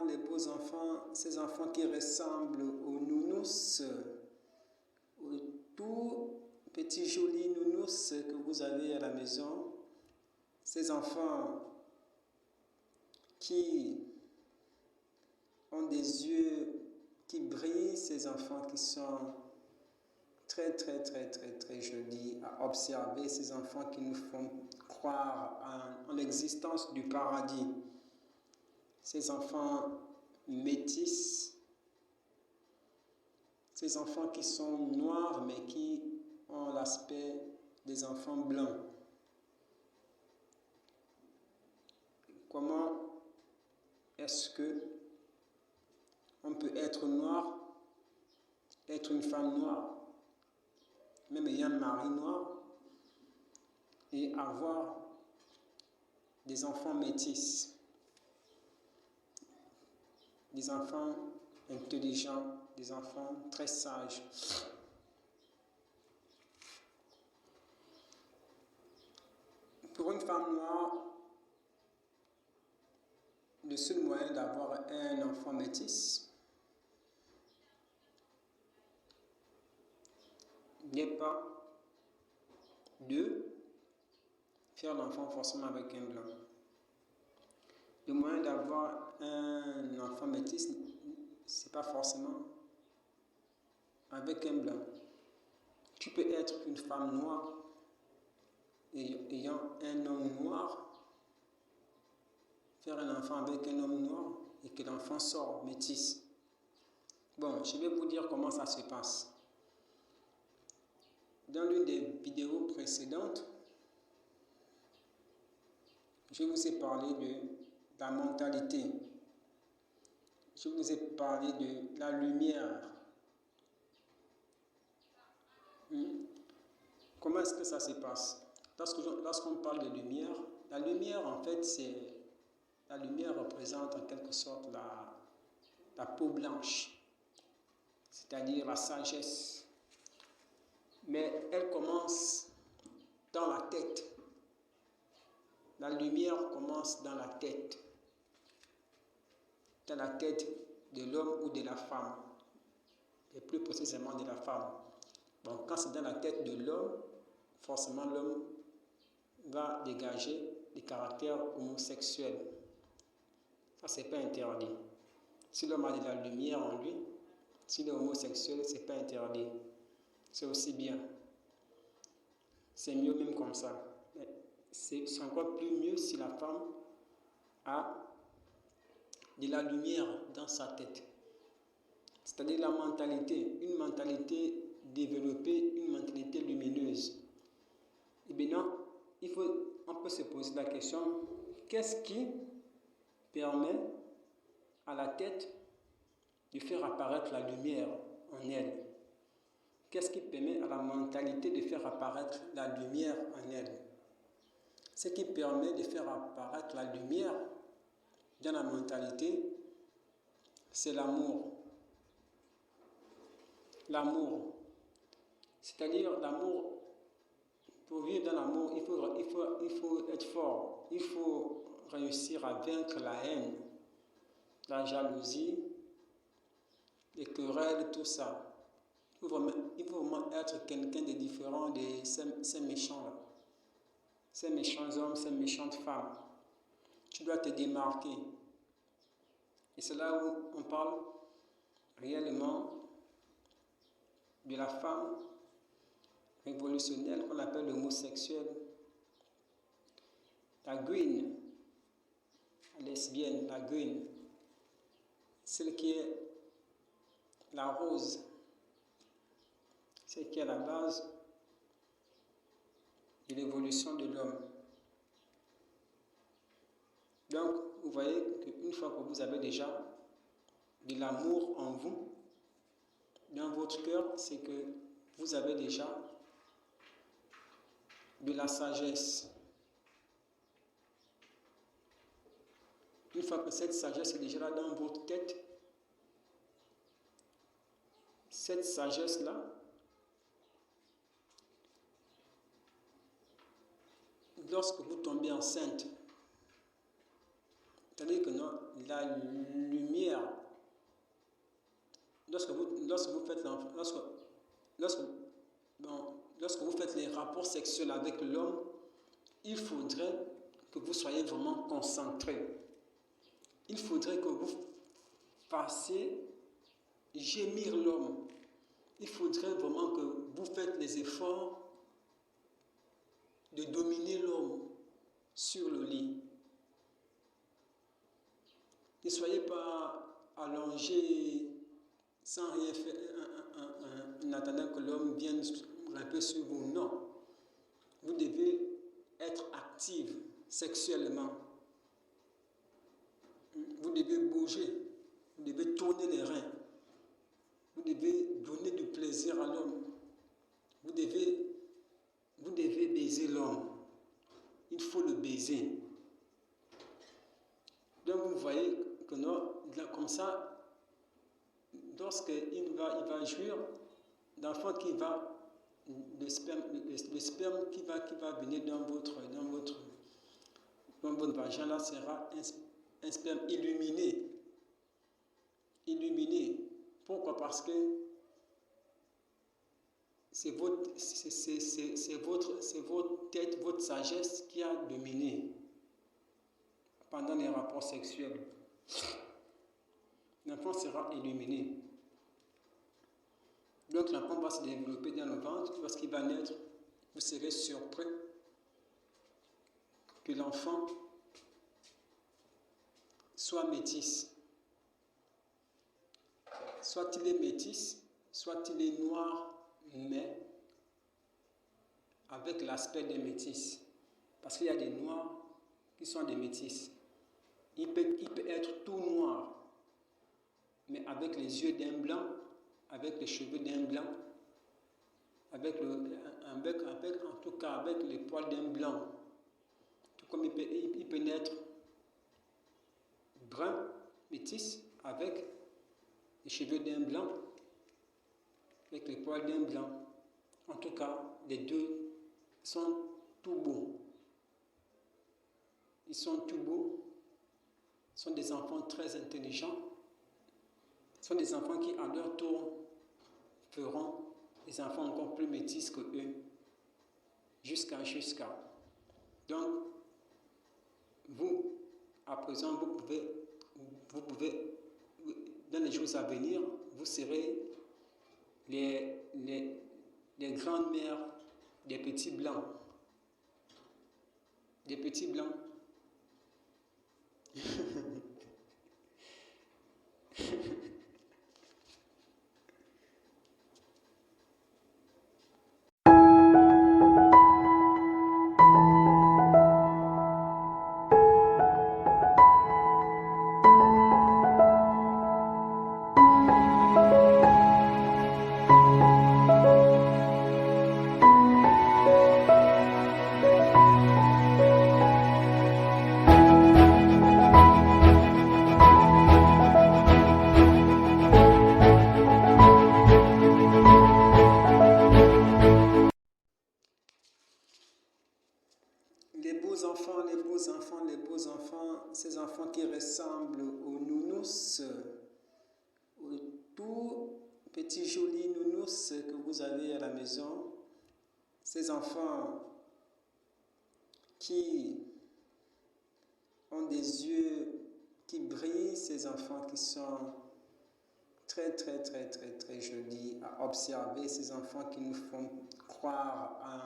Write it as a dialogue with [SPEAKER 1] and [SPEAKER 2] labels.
[SPEAKER 1] les beaux enfants, ces enfants qui ressemblent aux nounous, aux tout petits jolis nounous que vous avez à la maison, ces enfants qui ont des yeux qui brillent, ces enfants qui sont très jolis à observer, ces enfants qui nous font croire en l'existence du paradis, ces enfants métis, ces enfants qui sont noirs mais qui ont l'aspect des enfants blancs. Comment est-ce que on peut être noir, être une femme noire, même ayant un mari noir, et avoir des enfants métis, des enfants intelligents, des enfants très sages. Pour une femme noire, le seul moyen d'avoir un enfant métis n'est pas de faire l'enfant forcément avec un blanc. Le moyen d'avoir un enfant métis, c'est pas forcément avec un blanc. Tu peux être une femme noire et ayant un homme noir, faire un enfant avec un homme noir et que l'enfant sort métis. Bon, je vais vous dire comment ça se passe. Dans l'une des vidéos précédentes, je vous ai parlé de la mentalité. Je vous ai parlé de la lumière. Comment est-ce que ça se passe? Lorsqu'on parle de lumière, la lumière en fait la lumière représente en quelque sorte la peau blanche, c'est-à-dire la sagesse. Mais elle commence dans la tête. La lumière commence dans la tête de l'homme ou de la femme, et plus précisément de la femme. Donc quand c'est dans la tête de l'homme, forcément l'homme va dégager des caractères homosexuels. Ça, c'est pas interdit. Si l'homme a de la lumière en lui, s'il est homosexuel, c'est pas interdit. C'est aussi bien. C'est mieux même comme ça. Mais c'est encore plus mieux si la femme a de la lumière dans sa tête. C'est-à-dire la mentalité, une mentalité développée, une mentalité lumineuse. Et bien, on peut se poser la question, qu'est-ce qui permet à la tête de faire apparaître la lumière en elle? Qu'est-ce qui permet à la mentalité de faire apparaître la lumière en elle? Ce qui permet de faire apparaître la lumière dans la mentalité, c'est l'amour. L'amour. C'est-à-dire l'amour. Pour vivre dans l'amour, il faut être fort. Il faut réussir à vaincre la haine, la jalousie, les querelles, tout ça. Il faut vraiment être quelqu'un de différent de ces méchants-là. Ces méchants hommes, ces méchantes femmes. Tu dois te démarquer. Et c'est là où on parle réellement de la femme révolutionnaire qu'on appelle l'homosexuel, la green, la lesbienne, la green, celle qui est la rose, celle qui est à la base de l'évolution de l'homme. Donc, vous voyez qu'une fois que vous avez déjà de l'amour en vous, dans votre cœur, c'est que vous avez déjà de la sagesse. Une fois que cette sagesse est déjà là dans votre tête, cette sagesse-là, lorsque vous tombez enceinte, C'est-à-dire que non, la lumière, lorsque vous faites lorsque vous faites les rapports sexuels avec l'homme, il faudrait que vous soyez vraiment concentré. Il faudrait que vous fassiez gémir l'homme. Il faudrait vraiment que vous faites les efforts de dominer l'homme sur le lit. Ne soyez pas allongé sans rien faire en attendant que l'homme vienne un peu sur vous. Non. Vous devez être active sexuellement. Vous devez bouger. Vous devez tourner les reins. Vous devez donner du plaisir à l'homme. Vous devez baiser l'homme. Il faut le baiser. Donc vous voyez que non, comme ça, lorsqu'il va jouir, l'enfant qui va, le sperme qui va venir dans votre vagin là sera un sperme illuminé. Illuminé. Pourquoi? Parce que c'est votre tête, votre sagesse qui a dominé pendant les rapports sexuels. L'enfant sera illuminé. Donc l'enfant va se développer dans le ventre. Lorsqu'il va naître, vous serez surpris que l'enfant soit métis. Soit il est métis, soit il est noir, mais avec l'aspect des métis. Parce qu'il y a des noirs qui sont des métis. Il peut être tout noir, mais avec les yeux d'un blanc, avec les cheveux d'un blanc, en tout cas avec les poils d'un blanc. Tout comme il peut naître brun, métis, avec les cheveux d'un blanc, avec les poils d'un blanc. En tout cas, les deux sont tout beaux. Ils sont tout beaux. Ce sont des enfants très intelligents. Ce sont des enfants qui, à leur tour, feront des enfants encore plus métis que eux. Jusqu'à. Donc, vous, à présent, vous pouvez, dans les jours à venir, vous serez les grandes mères des petits blancs. Des petits blancs. Les beaux enfants, ces enfants qui ressemblent aux nounous, aux tout petits jolis nounous que vous avez à la maison, ces enfants qui ont des yeux qui brillent, ces enfants qui sont très jolis à observer, ces enfants qui nous font croire à